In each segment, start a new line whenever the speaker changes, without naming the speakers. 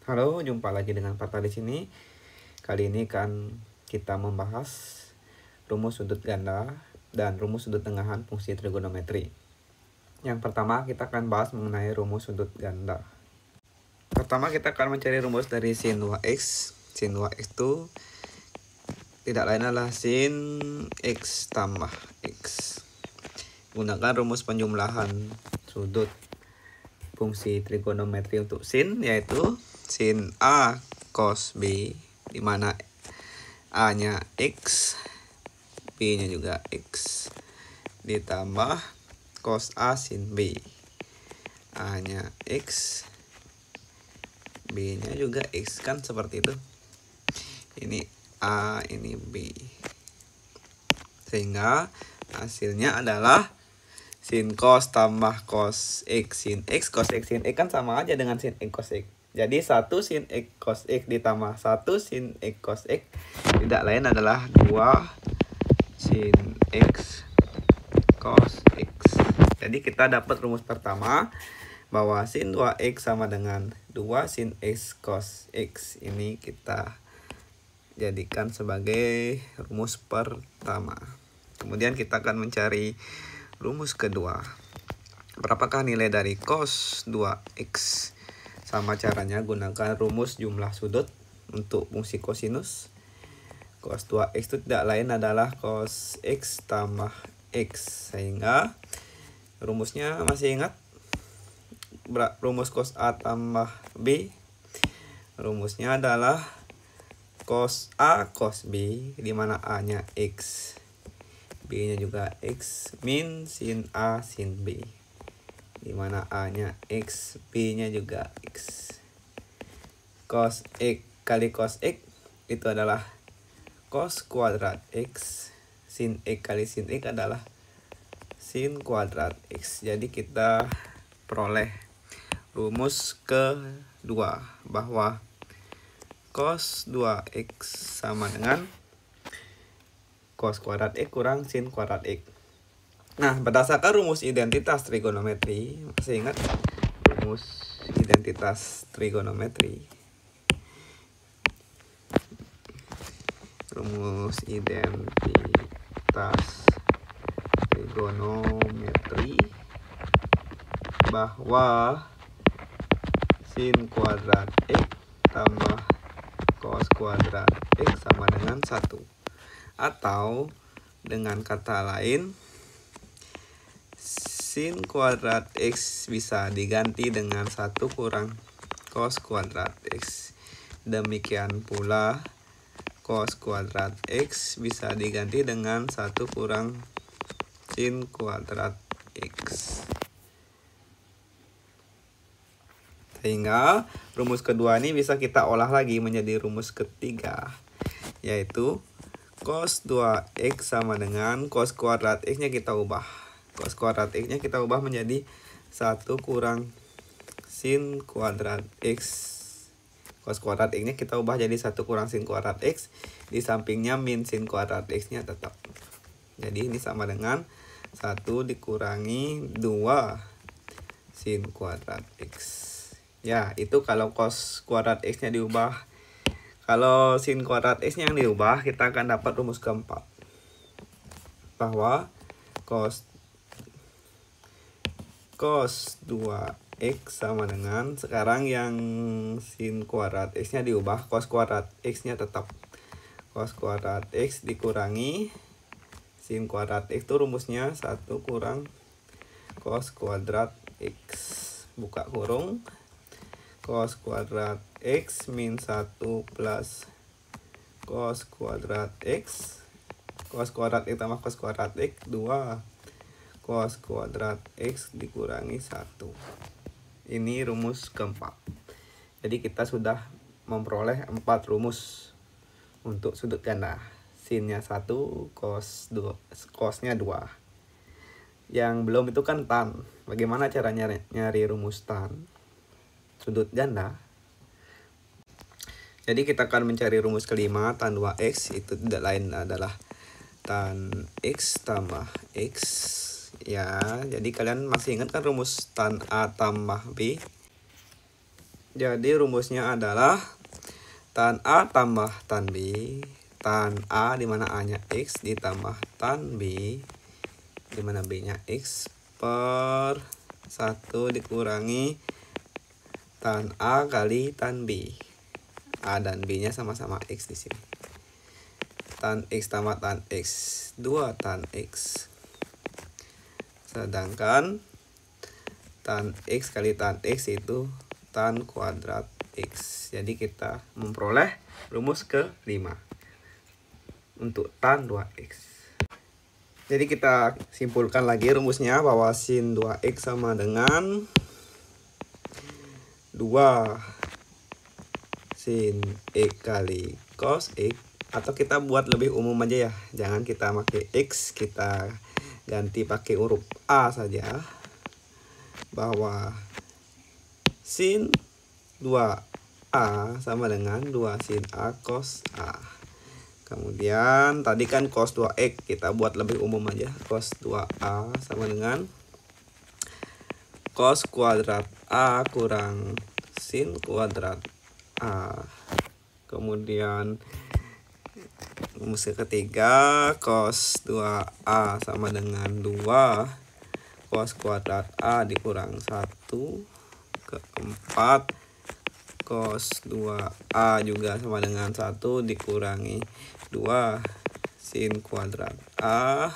Halo, jumpa lagi dengan Parta di sini. Kali ini kan kita membahas rumus sudut ganda dan rumus sudut tengahan fungsi trigonometri. Yang pertama kita akan bahas mengenai rumus sudut ganda. Pertama kita akan mencari rumus dari sin 2x. Sin 2x itu tidak lain adalah sin x tambah x. Gunakan rumus penjumlahan sudut fungsi trigonometri untuk sin, yaitu sin A cos B, di mana A-nya X, B-nya juga X, ditambah cos A sin B, A-nya X, B-nya juga X, kan seperti itu. Ini A, ini B. Sehingga hasilnya adalah sin cos tambah cos X sin X cos X sin X kan sama aja dengan sin X cos X. Jadi 1 sin X cos X ditambah 1 sin X cos X tidak lain adalah 2 sin X cos X. Jadi kita dapat rumus pertama bahwa sin 2X sama dengan 2 sin X cos X. Ini kita jadikan sebagai rumus pertama. Kemudian kita akan mencari rumus kedua. Berapakah nilai dari cos 2x? Sama caranya gunakan rumus jumlah sudut untuk fungsi kosinus. Cos 2x itu tidak lain adalah cos x tambah x. Sehingga rumusnya masih ingat? Rumus cos A tambah B. Rumusnya adalah cos A cos B, di mana A-nya x, B-nya juga X, min sin A sin B, di mana A-nya X, B-nya juga X. Cos X kali cos X itu adalah cos kuadrat X. Sin X kali sin X adalah sin kuadrat X. Jadi kita peroleh rumus kedua bahwa cos 2X sama dengan cos kuadrat X kurang sin kuadrat X. Nah, berdasarkan rumus identitas trigonometri, masih ingat rumus identitas trigonometri? Rumus identitas trigonometri bahwa sin kuadrat X tambah cos kuadrat X sama dengan 1. Atau dengan kata lain, sin kuadrat X bisa diganti dengan 1 kurang cos kuadrat X. Demikian pula cos kuadrat X bisa diganti dengan 1 kurang sin kuadrat X. Sehingga rumus kedua ini bisa kita olah lagi menjadi rumus ketiga, yaitu cos 2x sama dengan cos kuadrat x-nya kita ubah. Cos kuadrat x-nya kita ubah menjadi 1 kurang sin kuadrat x. Cos kuadrat x-nya kita ubah jadi 1 kurang sin kuadrat x. Di sampingnya min sin kuadrat x-nya tetap. Jadi ini sama dengan 1 dikurangi 2 sin kuadrat x. Ya, itu kalau cos kuadrat x-nya diubah. Kalau sin kuadrat x-nya yang diubah, kita akan dapat rumus keempat. Bahwa cos 2x sama dengan, sekarang yang sin kuadrat x-nya diubah, cos kuadrat x-nya tetap. Cos kuadrat x dikurangi sin kuadrat x itu rumusnya 1 kurang cos kuadrat x. Buka kurung. Cos kuadrat X min 1 plus cos kuadrat X. Cos kuadrat X tambah cos kuadrat X 2 cos kuadrat X dikurangi 1. Ini rumus keempat. Jadi kita sudah memperoleh 4 rumus untuk sudut ganda. Sinnya 1, cosnya 2. Yang belum itu kan tan. Bagaimana caranya nyari rumus tan sudut ganda? Jadi kita akan mencari rumus kelima, tan 2x itu tidak lain adalah tan x tambah x. Ya, jadi kalian masih ingat kan rumus tan A tambah B? Jadi rumusnya adalah tan A tambah tan B, tan A dimana A nya X ditambah tan B dimana B nya X per 1 dikurangi tan A kali tan B. A dan B nya sama-sama X di sini. Tan X tambah tan X 2 tan X. Sedangkan tan X kali tan X itu tan kuadrat X. Jadi kita memperoleh rumus ke-5 untuk tan 2X. Jadi kita simpulkan lagi rumusnya bahwa sin 2X sama dengan 2 sin X kali cos X. Atau kita buat lebih umum aja ya. Jangan kita pakai X, kita ganti pakai huruf A saja. Bahwa sin 2A sama dengan 2 sin A cos A. Kemudian tadi kan cos 2X, kita buat lebih umum aja. Cos 2A sama dengan cos kuadrat A kurang sin kuadrat A. Kemudian rumus ketiga, cos 2A sama dengan 2 cos kuadrat A dikurang 1. Keempat, cos 2A juga sama dengan 1 dikurangi 2 sin kuadrat A.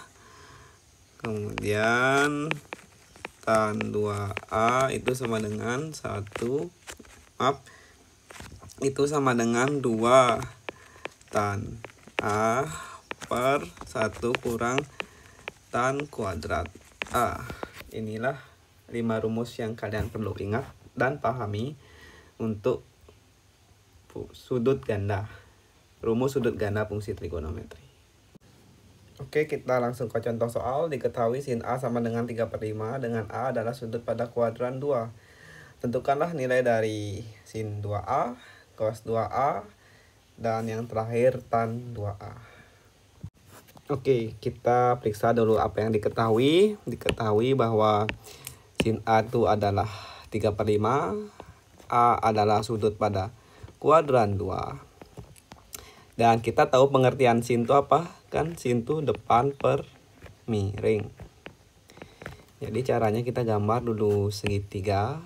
Kemudian tan 2A itu sama dengan 1. Itu sama dengan 2 tan A per 1 kurang tan kuadrat A. Inilah 5 rumus yang kalian perlu ingat dan pahami untuk sudut ganda. Rumus sudut ganda fungsi trigonometri. Oke, kita langsung ke contoh soal. Diketahui sin A sama dengan 3/5 dengan A adalah sudut pada kuadran 2. Tentukanlah nilai dari sin 2A, cos 2A, dan yang terakhir tan 2A. Oke, kita periksa dulu apa yang diketahui. Diketahui bahwa sin A itu adalah 3/5. A adalah sudut pada kuadran 2. Dan kita tahu pengertian sin itu apa? Kan sin itu depan per miring. Jadi caranya kita gambar dulu segitiga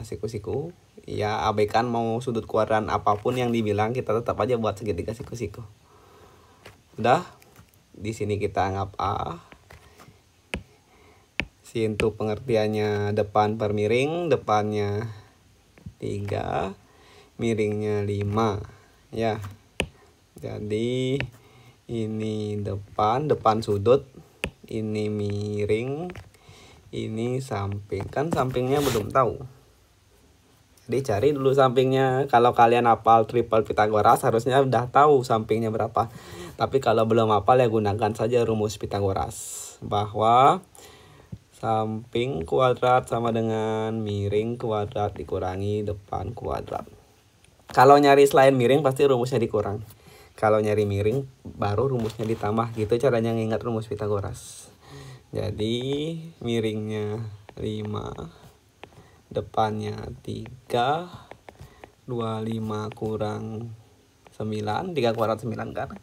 siku-siku. Ya, abaikan mau sudut kuadran apapun yang dibilang, kita tetap aja buat segitiga siku-siku. Udah, di sini kita anggap A. Sin itu pengertiannya depan per miring, depannya 3, miringnya 5. Ya. Jadi ini depan sudut, ini miring, ini samping. Kan sampingnya belum tahu. Jadi cari dulu sampingnya. Kalau kalian hafal triple Pitagoras harusnya udah tahu sampingnya berapa. Tapi kalau belum hafal ya gunakan saja rumus Pitagoras. Bahwa samping kuadrat sama dengan miring kuadrat dikurangi depan kuadrat. Kalau nyari selain miring pasti rumusnya dikurang. Kalau nyari miring baru rumusnya ditambah. Gitu caranya ngingat rumus Pitagoras. Jadi miringnya 5, depannya 3, 25 kurang 9, 3 kuadrat 9 kan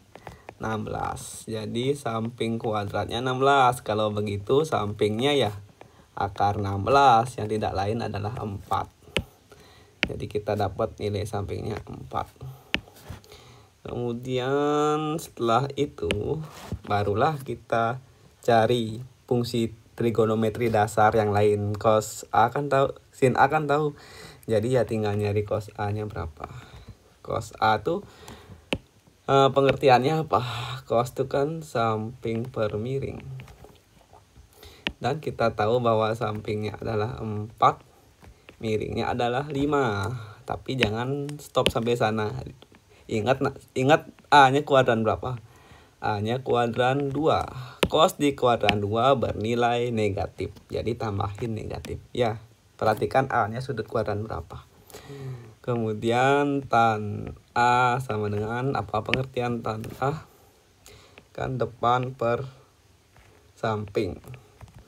16. Jadi samping kuadratnya 16. Kalau begitu sampingnya ya akar 16, yang tidak lain adalah 4. Jadi kita dapat nilai sampingnya 4. Kemudian setelah itu barulah kita cari fungsi trigonometri dasar yang lain. Cos A kan tahu, sin A kan tahu. Jadi ya tinggal nyari cos A-nya berapa. Cos A tuh pengertiannya apa? Cos itu kan samping per miring. Dan kita tahu bahwa sampingnya adalah 4, miringnya adalah 5. Tapi jangan stop sampai sana. Ingat A-nya kuadran berapa? A-nya kuadran 2. Cos di kuadran 2 bernilai negatif. Jadi tambahin negatif. Ya, perhatikan A-nya sudut kuadran berapa. Kemudian tan A sama dengan apa pengertian tan A? Kan depan per samping.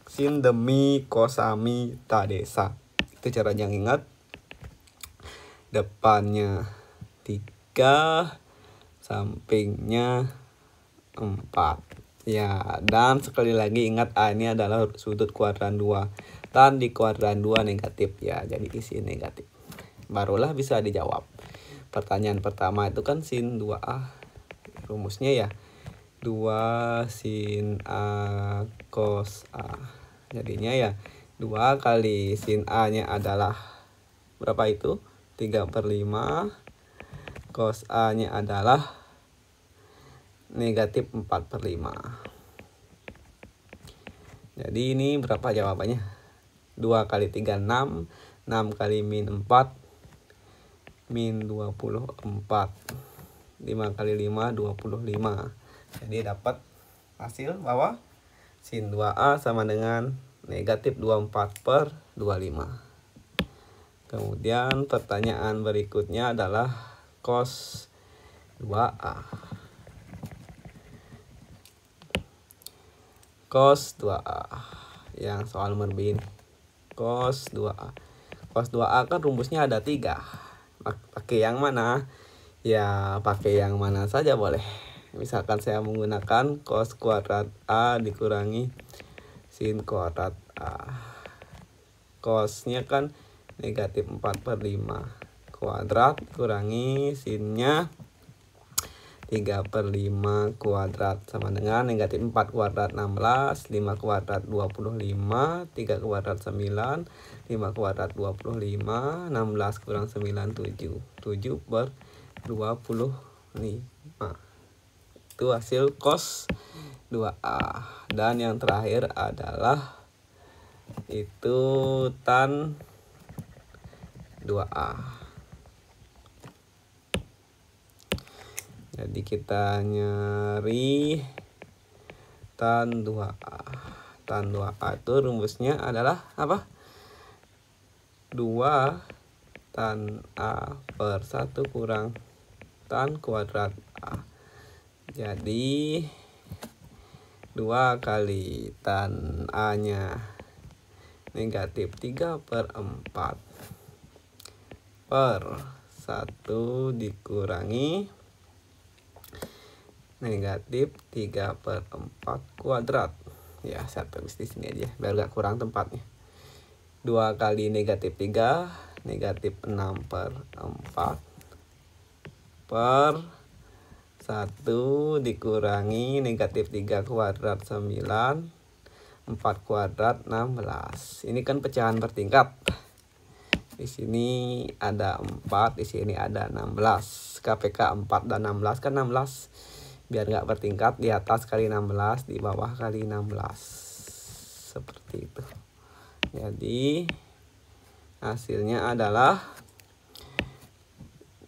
Sin demi kosami tadesa. Itu caranya ingat. depannya 3, sampingnya 4. Ya, dan sekali lagi ingat A ini adalah sudut kuadran 2. Tan di kuadran 2 negatif ya, jadi isi negatif. Barulah bisa dijawab. Pertanyaan pertama itu kan sin 2A. Rumusnya ya 2 sin A cos A. Jadinya ya 2 kali sin A nya adalah berapa itu? 3/5. Cos A nya adalah negatif 4/5. Jadi ini berapa jawabannya? 2 kali 3 6. 6 kali min 4 min 24. 5 kali 5 25. Jadi dapat hasil bahwa sin 2A sama dengan negatif 24/25. Kemudian pertanyaan berikutnya adalah cos 2A. Cos 2A yang soal merbin. Cos 2A. Cos 2A kan rumusnya ada 3. Pakai yang mana? Ya pakai yang mana saja boleh. Misalkan saya menggunakan cos kuadrat A dikurangi sin kuadrat A. Cosnya kan negatif 4/5. Kuadrat kurangi sinnya 3/5 kuadrat sama dengan negatif 4 kuadrat 16, 5 kuadrat 25, 3 kuadrat 9, 5 kuadrat 25, 16 kurang 9 7. 7/25. Itu hasil cos 2A. Dan yang terakhir adalah itu tan 2A. Jadi kita nyari tan 2A. Tan 2A itu rumusnya adalah apa? 2 tan A per 1 kurang tan kuadrat A. Jadi 2 kali tan A nya negatif 3/4 per 1 dikurangi negatif 3/4 kuadrat. Ya saya tulis di sini aja biar gak kurang tempatnya. 2 kali negatif 3 negatif 6/4 per 1 dikurangi negatif 3 kuadrat 9, 4 kuadrat 16. Ini kan pecahan bertingkat. Di sini ada 4, di sini ada 16. KPK 4 dan 16 kan 16. Biar nggak bertingkat, di atas kali 16, di bawah kali 16. Seperti itu. Jadi hasilnya adalah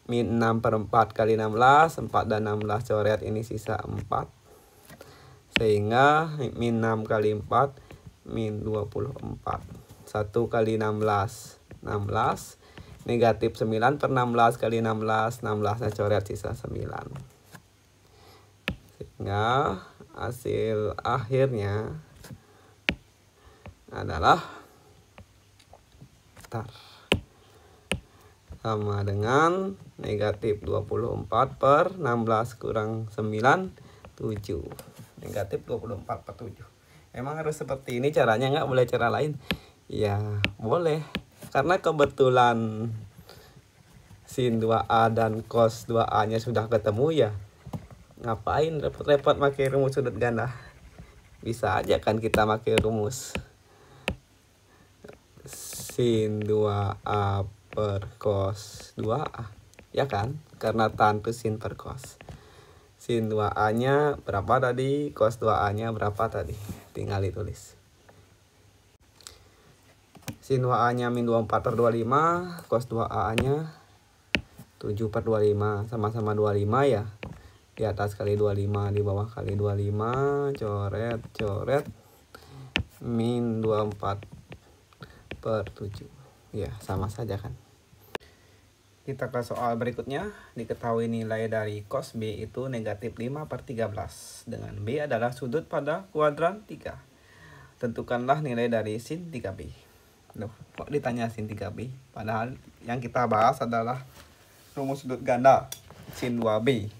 min 6/4 kali 16, 4 dan 16 coret, ini sisa 4. Sehingga min 6 kali 4, min 24. 1 kali 16, 16. Negatif 9/16 kali 16, 16-nya coret, sisa 9. Sehingga hasil akhirnya adalah sama dengan negatif 24/16 kurang 9, 7. Negatif 24/7. Emang harus seperti ini caranya, nggak boleh cara lain? Ya boleh, karena kebetulan sin 2A dan cos 2A nya sudah ketemu ya. Ngapain repot-repot pakai rumus sudut ganda? Bisa aja kan kita pakai rumus sin 2A per cos 2A, ya kan? Karena tan itu sin per cos. Sin 2A nya berapa tadi? Cos 2A nya berapa tadi? Tinggal ditulis. Sin 2A nya min 24/25, cos 2A nya 7/25, sama-sama 25 ya. Di atas kali 25, di bawah kali 25, coret, coret, min 24/7. Ya, sama saja kan. Kita ke soal berikutnya. Diketahui nilai dari cos B itu negatif 5/13. Dengan B adalah sudut pada kuadran 3. Tentukanlah nilai dari sin 3B. Loh, kok ditanya sin 3B? Padahal yang kita bahas adalah rumus sudut ganda sin 2B.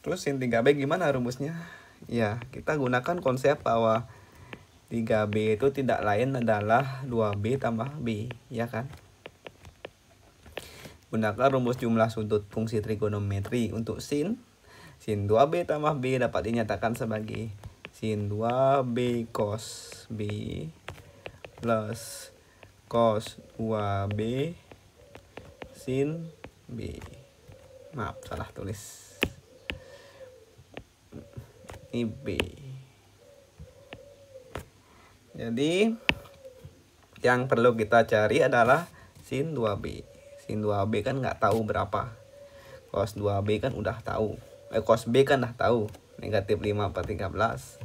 Terus sin 3B gimana rumusnya? Ya, kita gunakan konsep bahwa 3B itu tidak lain adalah 2B tambah B, ya kan? Gunakan rumus jumlah sudut fungsi trigonometri untuk sin 2B tambah B dapat dinyatakan sebagai sin 2B cos B plus cos 2B sin B. Maaf, salah tulis. Ini B. Jadi yang perlu kita cari adalah sin 2B. Sin 2B kan nggak tahu berapa. Cos 2B kan udah tahu. Cos B kan udah tahu. Negatif 5/13.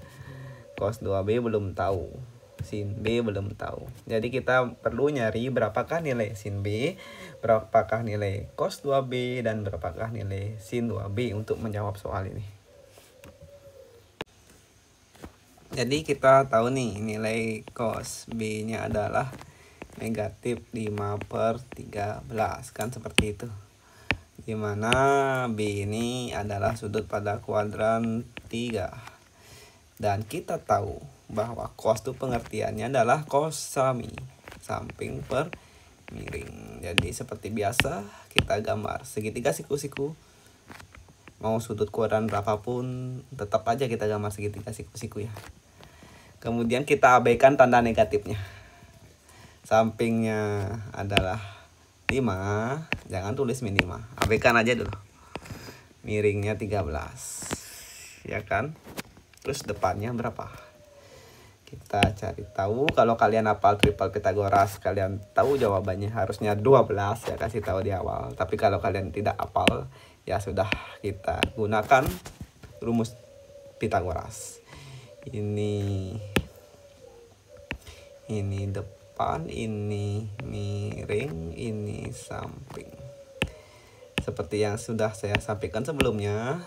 Cos 2B belum tahu. Sin B belum tahu. Jadi kita perlu nyari berapakah nilai sin B, berapakah nilai cos 2B, dan berapakah nilai sin 2B untuk menjawab soal ini. Jadi kita tahu nih nilai cos B-nya adalah negatif 5/13, kan seperti itu. Dimana B ini adalah sudut pada kuadran 3. Dan kita tahu bahwa cos itu pengertiannya adalah cos sami, samping per miring. Jadi seperti biasa kita gambar segitiga siku-siku. Mau sudut kuadran berapapun tetap aja kita gambar segitiga siku-siku ya. Kemudian kita abaikan tanda negatifnya. Sampingnya adalah 5, jangan tulis min 5, abaikan aja dulu. Miringnya 13, ya kan? Terus depannya berapa? Kita cari tahu. Kalau kalian hafal triple Pythagoras, kalian tahu jawabannya harusnya 12 ya, kasih tahu di awal. Tapi kalau kalian tidak hafal, ya sudah, kita gunakan rumus Pythagoras. Ini depan, ini miring, ini samping. Seperti yang sudah saya sampaikan sebelumnya,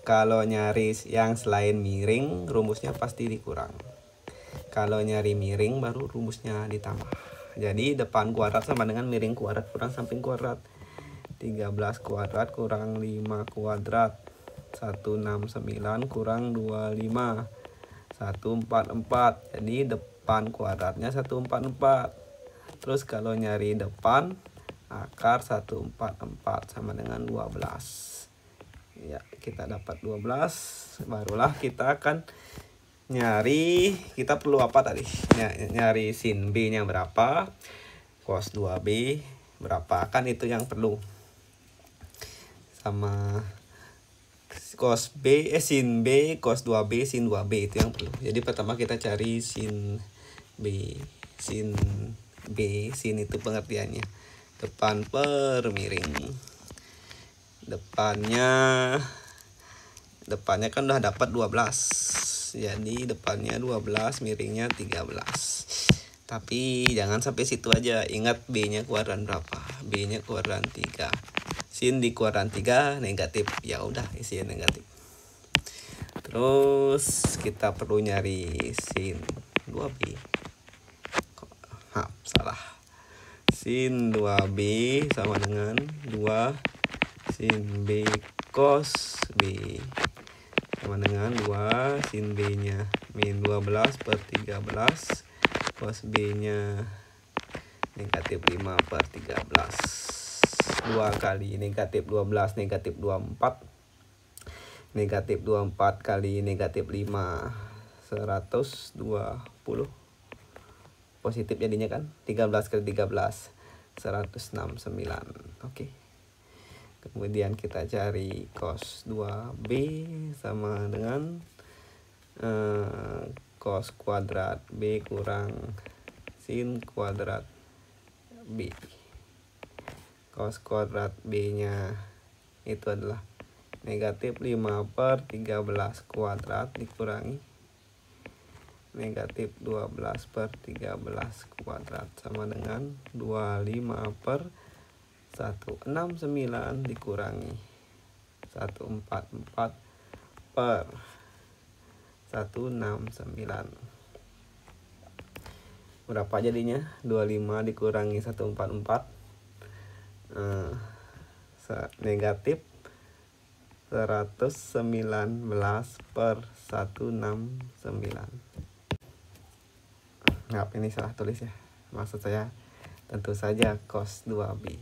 kalau nyari yang selain miring, rumusnya pasti dikurang. Kalau nyari miring, baru rumusnya ditambah. Jadi depan kuadrat sama dengan miring kuadrat kurang samping kuadrat. 13 kuadrat kurang 5 kuadrat. 169 kurang 25. 144. Jadi depan kuadratnya 144. Terus kalau nyari depan, akar 144 sama dengan 12. Ya, kita dapat 12. Barulah kita akan nyari, kita perlu apa tadi? Nyari sin B nya berapa, cos 2B berapa, kan itu yang perlu. Sama sin B, cos 2B, sin 2B itu yang perlu. Jadi pertama kita cari sin B. Sin B, sin itu pengertiannya depan per miring. Depannya kan udah dapat 12. Jadi depannya 12, miringnya 13. Tapi jangan sampai situ aja. Ingat B-nya kuadran berapa? B-nya kuadran 3. Sin di kuadran 3 negatif. Ya udah, isinya negatif. Terus kita perlu nyari sin 2B. Salah. Sin 2B sama dengan 2 sin B cos B sama dengan 2 sin B nya min 12/13, cos B nya negatif 5/13. 2 kali negatif 12 negatif 24, negatif 24 kali negatif 5 120, positif jadinya kan. 13 kali 13 169. Oke. Kemudian kita cari cos 2B sama dengan cos kuadrat B kurang sin kuadrat B. Cos kuadrat B nya itu adalah negatif 5/13 kuadrat dikurangi negatif 12/13 kuadrat sama dengan 25/169 dikurangi 144/169. Berapa jadinya? 25 dikurangi 144 negatif 119 per 169. Ngap, ini salah tulis ya. Maksud saya tentu saja cos 2B.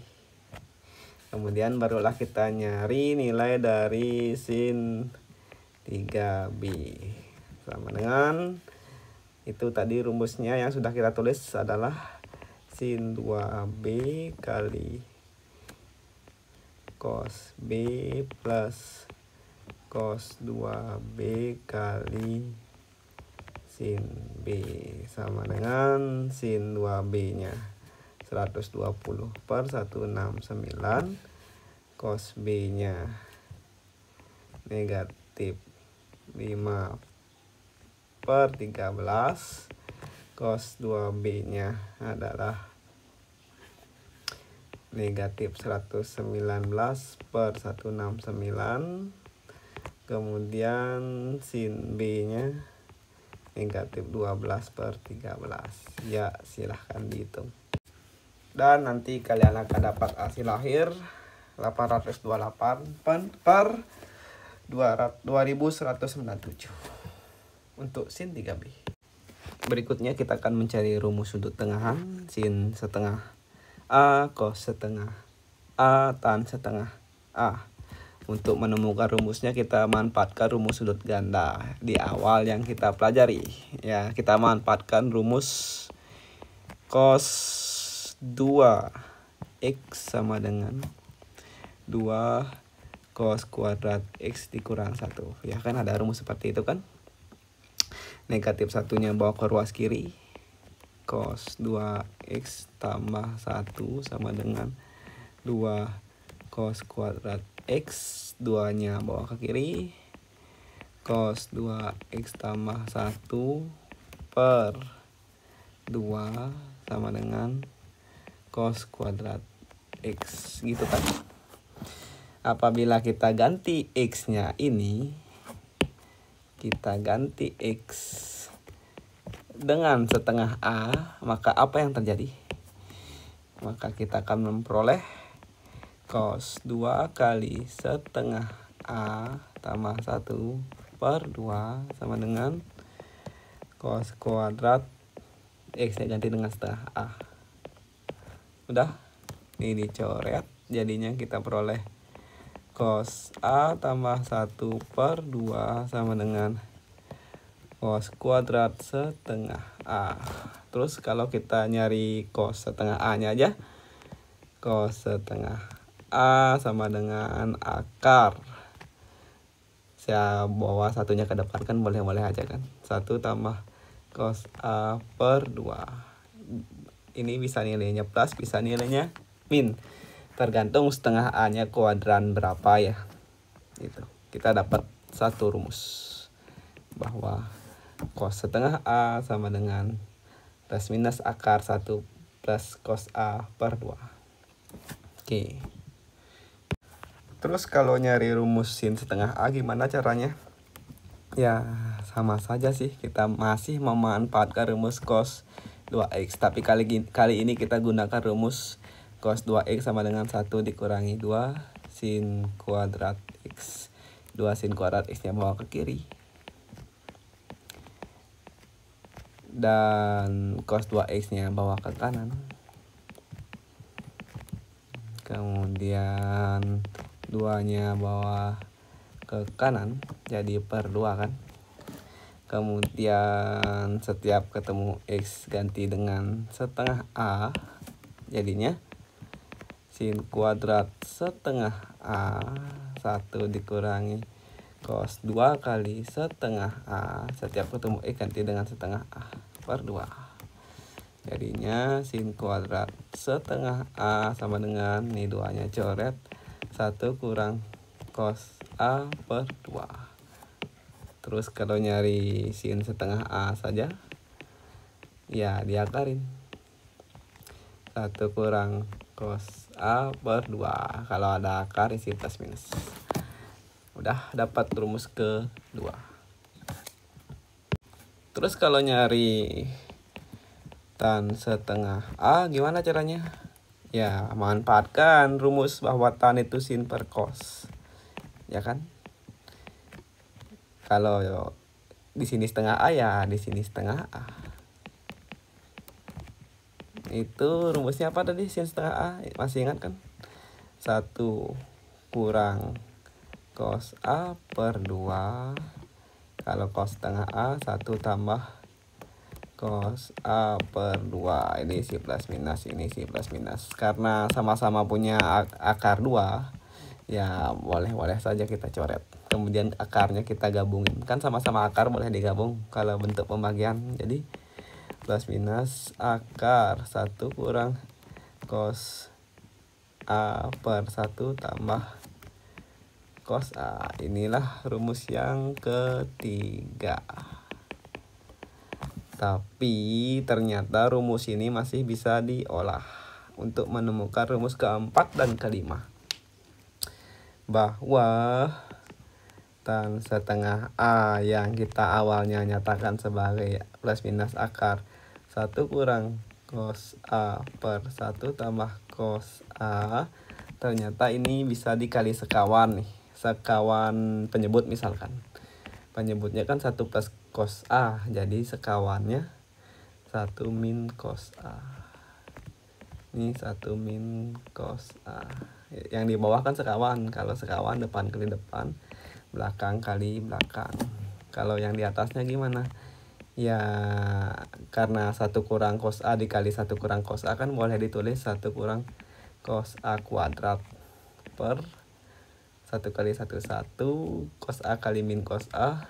Kemudian barulah kita nyari nilai dari sin 3B. Sama dengan itu tadi rumusnya yang sudah kita tulis adalah sin 2B kali cos B plus cos 2B kali sin B sama dengan sin 2B nya 120 per 169, cos B nya negatif 5 per 13, cos 2B nya adalah negatif 119 per 169, kemudian sin B nya negatif 12 per 13. Ya, silahkan dihitung. Dan nanti kalian akan dapat hasil akhir 828 per 2197 untuk sin 3B. Berikutnya kita akan mencari rumus sudut tengahan sin setengah A cos setengah A tan setengah A. Untuk menemukan rumusnya kita manfaatkan rumus sudut ganda di awal yang kita pelajari. Ya, kita manfaatkan rumus cos 2x sama dengan 2 cos kuadrat x dikurang 1. Ya kan ada rumus seperti itu kan. Negatif satunya bawa ke ruas kiri. Cos 2x tambah 1 sama dengan 2 cos kuadrat x, 2 nya bawa ke kiri. Cos 2x tambah 1 per 2 sama dengan cos kuadrat x, gitu kan. Apabila kita ganti x nya ini, kita ganti x dengan setengah A, maka apa yang terjadi? Maka kita akan memperoleh cos 2 kali setengah A tambah 1 per 2 sama dengan cos kuadrat x nya ganti dengan setengah A. Udah, ini dicoret, jadinya kita peroleh cos A tambah 1 per 2 sama dengan cos kuadrat setengah A. Terus kalau kita nyari cos setengah A nya aja, cos setengah A sama dengan akar. Saya bawa satunya ke depan kan, boleh-boleh aja kan. 1 tambah cos A per 2. Ini bisa nilainya plus, bisa nilainya min. Tergantung setengah A nya kuadran berapa ya. Gitu. Kita dapat satu rumus bahwa cos setengah A sama dengan plus minus akar 1 plus cos A per 2. Oke. Terus kalau nyari rumus sin setengah A gimana caranya? Ya, sama saja sih. Kita masih memanfaatkan rumus cos 2x. Tapi kali ini kita gunakan rumus cos 2x sama dengan 1 dikurangi 2 sin kuadrat x. 2 sin kuadrat x nya bawa ke kiri. Dan cos 2x nya bawa ke kanan. Kemudian 2 nya bawa ke kanan, jadi per 2 kan. Kemudian setiap ketemu x ganti dengan setengah A, jadinya sin kuadrat setengah A 1 dikurangi cos 2 kali setengah A, setiap ketemu x ganti dengan setengah A per 2. Jadinya sin kuadrat setengah A sama dengan, nih 2 nya coret, 1 kurang cos A per 2. Terus kalau nyari sin setengah A saja, ya diakarin. 1 kurang cos A per 2. Kalau ada akar isi plus minus. Udah dapat rumus kedua. Terus kalau nyari tan setengah A. Gimana caranya? Ya, manfaatkan rumus bahwa tan itu sin per cos. Ya kan? Kalau di sini setengah A ya di sini setengah A. Itu rumusnya apa tadi sin setengah A? Masih ingat kan? 1 kurang cos A per 2. Kalau cos setengah A 1 tambah cos A per 2. Ini si plus minus, ini si plus minus. Karena sama-sama punya akar 2, ya boleh-boleh saja kita coret. Kemudian akarnya kita gabungin. Kan sama-sama akar boleh digabung kalau bentuk pembagian. Jadi plus minus akar 1 kurang cos A per 1 tambah cos A. Inilah rumus yang ketiga. Tapi ternyata rumus ini masih bisa diolah untuk menemukan rumus keempat dan kelima. Bahwa tan setengah A yang kita awalnya nyatakan sebagai plus minus akar 1 kurang cos A per 1 tambah cos A. Ternyata ini bisa dikali sekawan nih. Sekawan penyebut misalkan. Penyebutnya kan 1 plus cos A. Jadi sekawannya 1 min cos A. Ini 1 min cos A. Yang di bawah kan sekawan. Kalau sekawan depan kali depan, belakang kali belakang. Kalau yang di atasnya gimana? Ya karena 1 kurang cos A dikali 1 kurang cos A kan boleh ditulis 1 kurang cos A kuadrat per 1 kali 1 cos A kali min cos A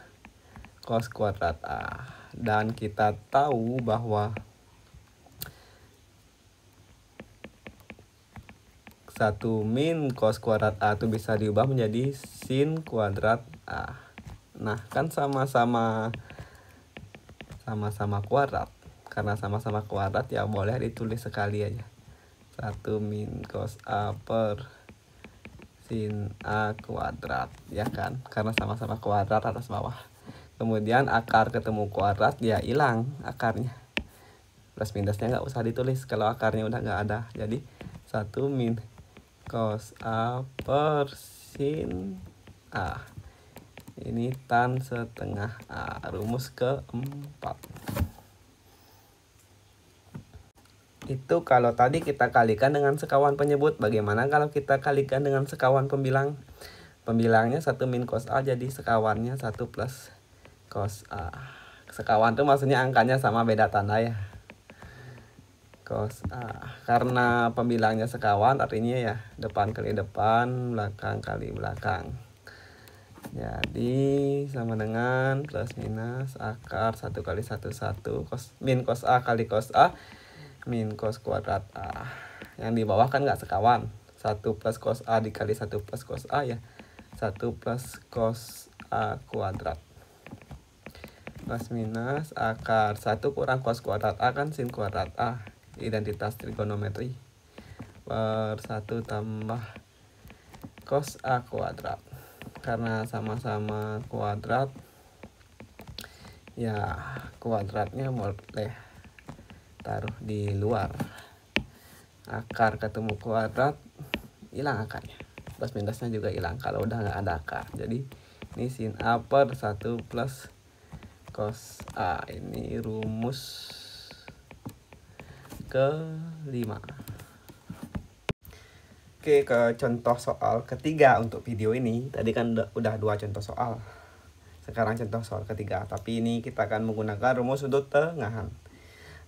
cos kuadrat A. Dan kita tahu bahwa 1 min cos kuadrat A itu bisa diubah menjadi sin kuadrat A. Nah kan sama-sama kuadrat. Karena sama-sama kuadrat ya boleh ditulis sekali aja. 1 min cos A per sin A kuadrat, ya kan? Karena sama-sama kuadrat atas bawah. Kemudian akar ketemu kuadrat ya hilang akarnya. Plus minusnya nggak usah ditulis kalau akarnya udah nggak ada. Jadi 1 min cos A per sin A. Ini tan setengah A. Rumus keempat. Itu kalau tadi kita kalikan dengan sekawan penyebut. Bagaimana kalau kita kalikan dengan sekawan pembilang? Pembilangnya 1 min cos A, jadi sekawannya 1 plus cos A. Sekawan tuh maksudnya angkanya sama beda tanda ya. Cos A. Karena pembilangnya sekawan artinya ya depan kali depan, belakang kali belakang. Jadi sama dengan plus minus akar 1 kali 1 cos min cos A kali cos A min cos kuadrat A. Yang di bawah kan nggak sekawan. 1 plus cos A dikali 1 plus cos A ya 1 plus cos A kuadrat. Plus minus akar 1 kurang cos kuadrat A kan sin kuadrat A. Identitas trigonometri. Per 1 tambah cos A kuadrat. Karena sama-sama kuadrat, ya kuadratnya boleh taruh di luar. Akar ketemu kuadrat, hilang akarnya. Plus minusnya juga hilang kalau udah nggak ada akar. Jadi ini sin A per 1 plus cos A. Ini rumus kelima. Oke, ke contoh soal ketiga untuk video ini. Tadi kan udah 2 contoh soal. Sekarang contoh soal ketiga. Tapi ini kita akan menggunakan rumus sudut tengahan.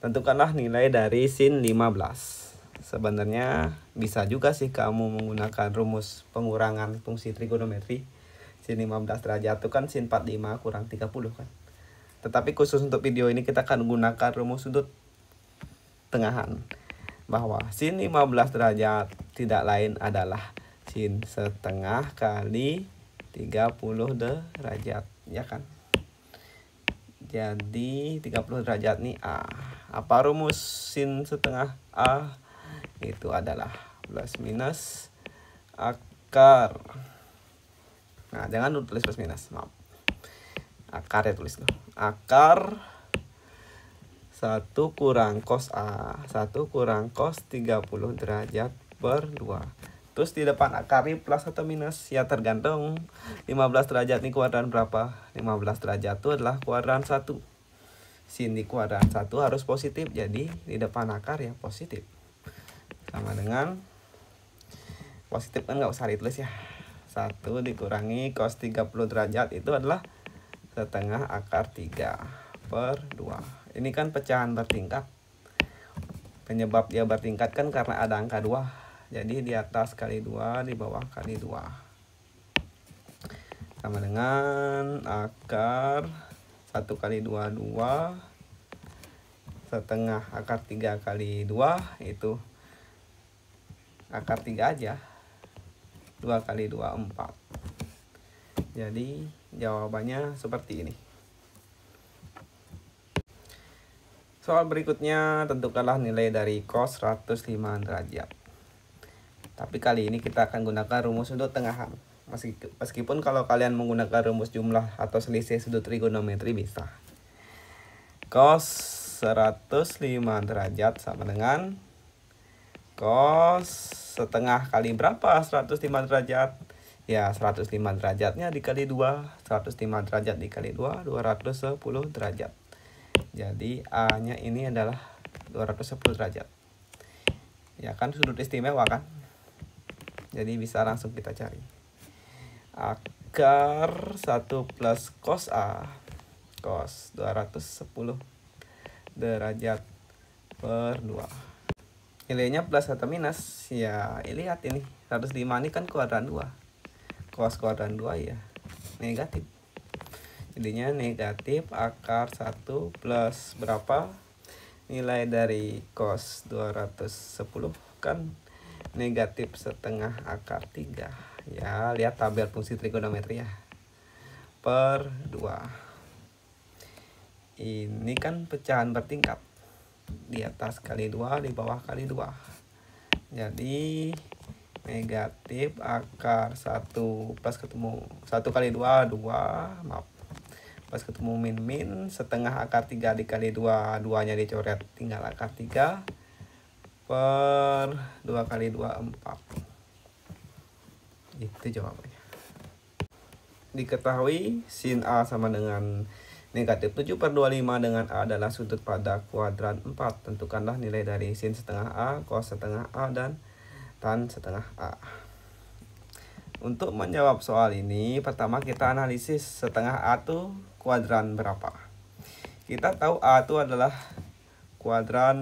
Tentukanlah nilai dari sin 15. Sebenarnya bisa juga sih kamu menggunakan rumus pengurangan fungsi trigonometri. Sin 15 derajat itu kan sin 45 kurang 30 kan. Tetapi khusus untuk video ini kita akan menggunakan rumus sudut tengahan. Bahwa sin 15 derajat tidak lain adalah sin setengah kali 30 derajat, ya kan? Jadi 30 derajat nih A. Apa rumus sin setengah A? Itu adalah plus minus akar. Nah, jangan tulis plus minus, maaf. Akar ya tulis tuh. Akar 1 kurang cos A, 1 kurang cos 30 derajat per 2. Terus di depan akar ini plus atau minus? Ya tergantung 15 derajat ini kuadran berapa. 15 derajat itu adalah kuadran 1. Sin di kuadran 1 harus positif. Jadi di depan akar ya positif. Sama dengan positif kan nggak usah ditulis ya. 1 dikurangi cos 30 derajat itu adalah setengah akar 3 per 2. Ini kan pecahan bertingkat. Penyebab dia bertingkat kan karena ada angka 2. Jadi di atas kali 2, di bawah kali 2. Sama dengan akar 1 kali 2, 2. Setengah akar 3 kali 2 itu akar 3 aja. 2 kali 2, 4. Jadi jawabannya seperti ini. Soal berikutnya, tentukanlah nilai dari cos 105 derajat. Tapi kali ini kita akan gunakan rumus sudut tengahan. Meskipun kalau kalian menggunakan rumus jumlah atau selisih sudut trigonometri bisa. Cos 105 derajat sama dengan cos setengah kali berapa 105 derajat? Ya 105 derajatnya dikali 2. 105 derajat dikali 2, 210 derajat. Jadi A nya ini adalah 210 derajat. Ya kan sudut istimewa kan? Jadi bisa langsung kita cari. Akar 1 plus cos A. Cos 210 derajat per 2. Nilainya plus atau minus? Ya lihat ini. 105 ini kan kuadran 2. Cos kuadran 2 ya negatif. Jadinya negatif akar 1 plus berapa? Nilai dari cos 210 kan negatif setengah akar 3. Ya lihat tabel fungsi trigonometri ya. Per 2. Ini kan pecahan bertingkat. Di atas kali 2, di bawah kali 2. Jadi negatif akar 1 plus ketemu 1 kali 2, 2. Maaf. Pas ketemu min setengah akar 3 dikali 2, 2 nya dicoret tinggal akar 3 per 2 kali 2, 4. Itu jawabannya. Diketahui sin A sama dengan negatif 7 per 25 dengan A adalah sudut pada kuadran 4. Tentukanlah nilai dari sin setengah A, cos setengah A, dan tan setengah A. Untuk menjawab soal ini, pertama kita analisis setengah A itu kuadran berapa. Kita tahu A itu adalah kuadran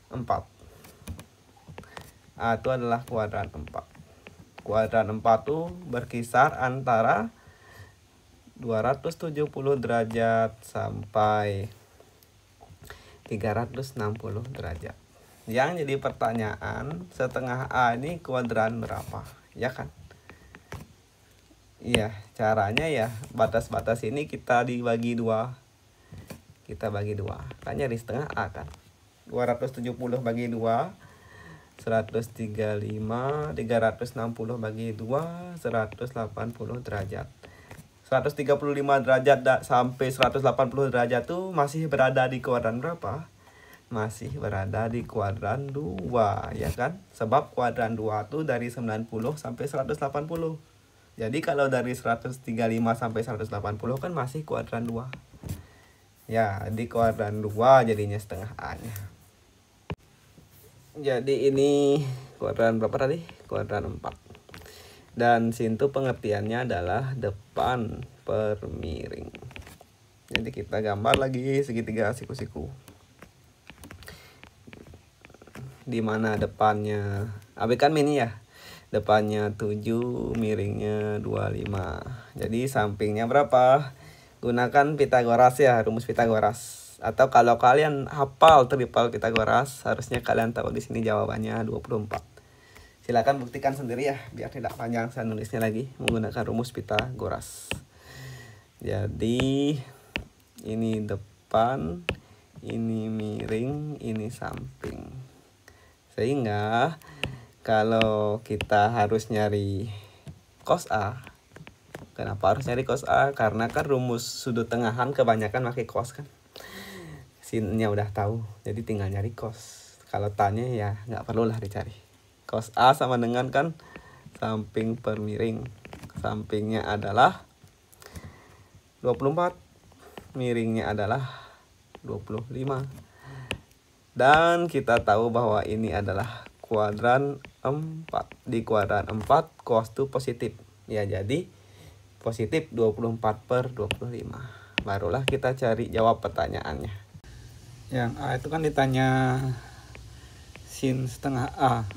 4. A itu adalah kuadran 4. Kuadran 4 itu berkisar antara 270 derajat sampai 360 derajat. Yang jadi pertanyaan, setengah A ini kuadran berapa? Ya kan? Iya, caranya ya batas-batas ini kita dibagi 2. Kita bagi 2. Kan nyari setengah A kan. 270 bagi 2, 135, 360 bagi 2, 180 derajat. 135 derajat sampai 180 derajat tuh masih berada di kuadran berapa? Masih berada di kuadran 2, ya kan? Sebab kuadran 2 tuh dari 90 sampai 180. Jadi kalau dari 135 sampai 180 kan masih kuadran 2. Ya, di kuadran 2 jadinya setengah A-nya. Jadi ini kuadran berapa tadi? Kuadran 4. Dan sin itu pengertiannya adalah depan per miring. Jadi kita gambar lagi segitiga siku-siku. Di mana depannya abaikan mini ya. Depannya 7, miringnya 25. Jadi sampingnya berapa? Gunakan Pitagoras ya, rumus Pitagoras. Atau kalau kalian hafal triple Pitagoras, harusnya kalian tahu di sini jawabannya 24. Silakan buktikan sendiri ya, biar tidak panjang saya nulisnya lagi menggunakan rumus Pitagoras. Jadi ini depan, ini miring, ini samping. Sehingga kalau kita harus nyari cos A, kenapa harus nyari cos A? Karena kan rumus sudut tengahan kebanyakan pakai cos kan. Sinnya udah tahu, jadi tinggal nyari cos. Kalau tanya ya nggak perlulah dicari. Cos A sama dengan kan samping per miring. Sampingnya adalah 24, miringnya adalah 25. Dan kita tahu bahwa ini adalah kuadran 4. Di kuadran 4 cos itu positif. Ya jadi positif 24 per 25. Barulah kita cari jawab pertanyaannya. Yang A itu kan ditanya sin setengah A.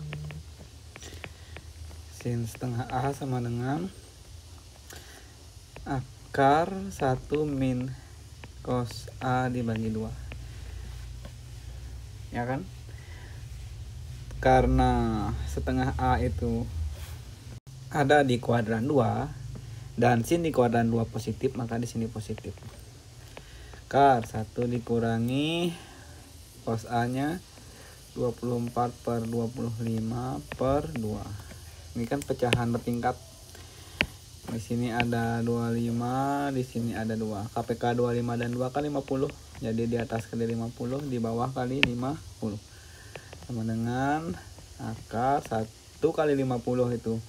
Sin setengah A sama dengan akar 1 min cos A dibagi 2. Ya kan? Karena setengah A itu ada di kuadran 2 dan sin di kuadran 2 positif, maka di sini positif. Akar 1 dikurangi cos A-nya 24 per 25 per 2. Ini kan pecahan bertingkat. Di sini ada 25, di sini ada 2. KPK 25 dan 2 kali 50. Jadi di atas kali 50, di bawah kali 50. Sama dengan akar 1 kali 50 itu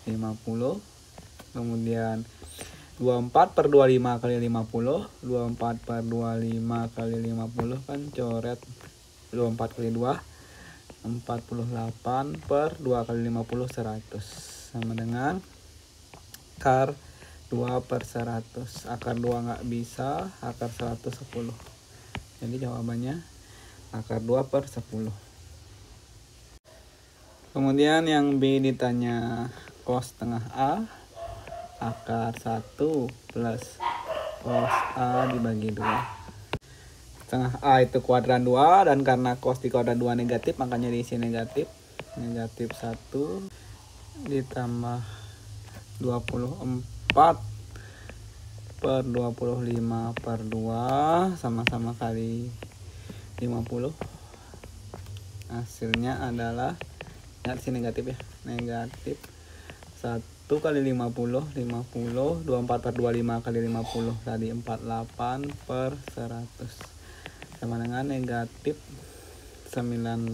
50. Kemudian 24 per 25 kali 50. 24 per 25 kali 50 kan coret 24 kali 2. 48 per 2 kali 50 100 sama dengan akar 2 per 100. Akar 2 nggak bisa, akar 100 10. Jadi jawabannya akar 2 per 10. Kemudian yang B ditanya cos setengah A, akar 1 plus cos A dibagi 2. Setengah A itu kuadran 2, dan karena cos di kuadran 2 negatif, makanya diisi negatif. Negatif 1 ditambah 24 per 25 per 2 sama-sama kali 50. Hasilnya adalah, lihat sini negatif ya, negatif 1 kali 50, 24 per 25 kali 50 tadi 48 per 100 sama dengan negatif 98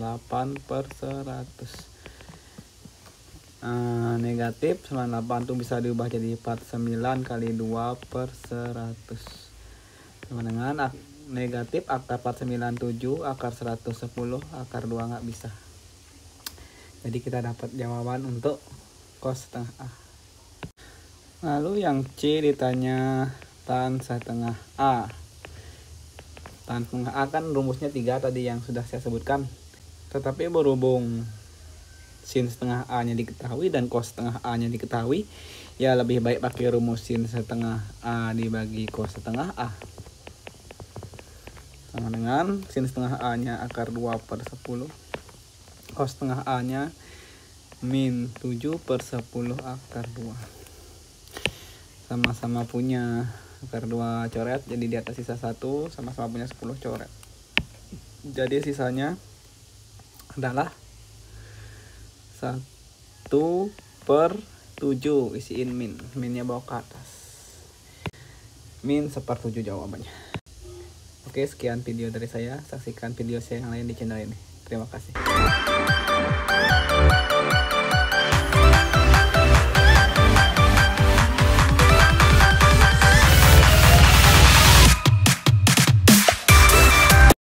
per 100. Negatif 98 itu bisa diubah jadi 49 kali 2 per 100 sama dengan negatif akar 497, akar 110, akar 2 nggak bisa. Jadi kita dapat jawaban untuk cos setengah A. Lalu yang C ditanya tan setengah A. Tan setengah A kan rumusnya 3 tadi yang sudah saya sebutkan. Tetapi berhubung sin setengah A nya diketahui dan cos setengah A nya diketahui, ya lebih baik pakai rumus sin setengah A dibagi cos setengah A. Sama dengan sin setengah A nya akar 2 per 10. Cos setengah A nya min 7 per 10 akar 2. Sama-sama punya akar 2 coret, jadi di atas sisa 1, sama-sama punya 10 coret. Jadi sisanya adalah 1 per 7, isiin min. Minnya bawa ke atas. Min 1/7 jawabannya. Oke, sekian video dari saya. Saksikan video saya yang lain di channel ini. Terima kasih.